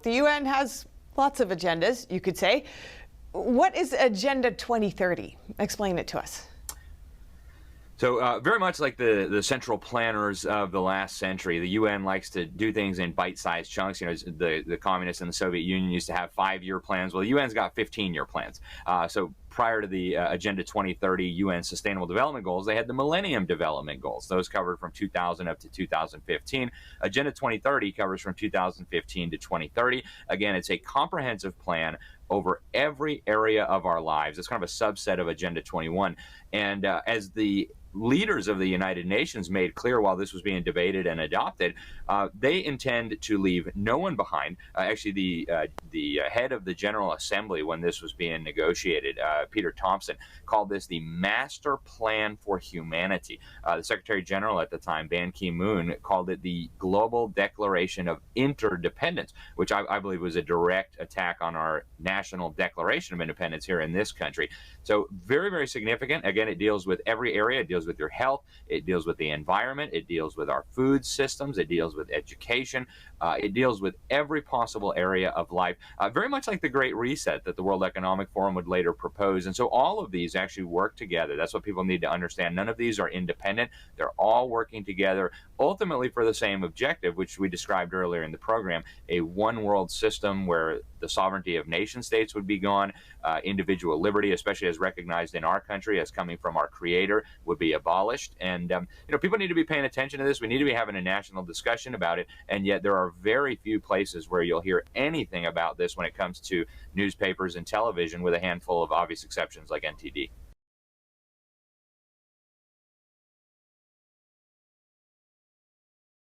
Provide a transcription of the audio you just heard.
the UN has lots of agendas, you could say. What is Agenda 2030? Explain it to us. So very much like the central planners of the last century, the UN likes to do things in bite-sized chunks. You know, the communists and the Soviet Union used to have 5-year plans. Well, the UN's got 15-year plans. So prior to the Agenda 2030 UN Sustainable Development Goals, they had the Millennium Development Goals. Those covered from 2000 up to 2015. Agenda 2030 covers from 2015 to 2030. Again, it's a comprehensive plan over every area of our lives. It's kind of a subset of Agenda 21. And as the leaders of the United Nations made clear while this was being debated and adopted, they intend to leave no one behind. Actually, the head of the General Assembly, when this was being negotiated, Peter Thompson, called this the Master Plan for Humanity. The Secretary General at the time, Ban Ki-moon, called it the Global Declaration of Interdependence, which I believe was a direct attack on our National Declaration of Independence here in this country. So very, very significant. Again, it deals with every area. It deals with your health. It deals with the environment. It deals with our food systems. It deals with education. It deals with every possible area of life, very much like the Great Reset that the World Economic Forum would later propose. And so all of these actually work together. That's what people need to understand. None of these are independent. They're all working together, ultimately for the same objective, which we described earlier in the program, a one world system where the sovereignty of nation states would be gone, individual liberty, especially as recognized in our country as coming from our creator, would be abolished. And people need to be paying attention to this. We need to be having a national discussion about it. And yet there are very few places where you'll hear anything about this when it comes to newspapers and television, with a handful of obvious exceptions like NTD.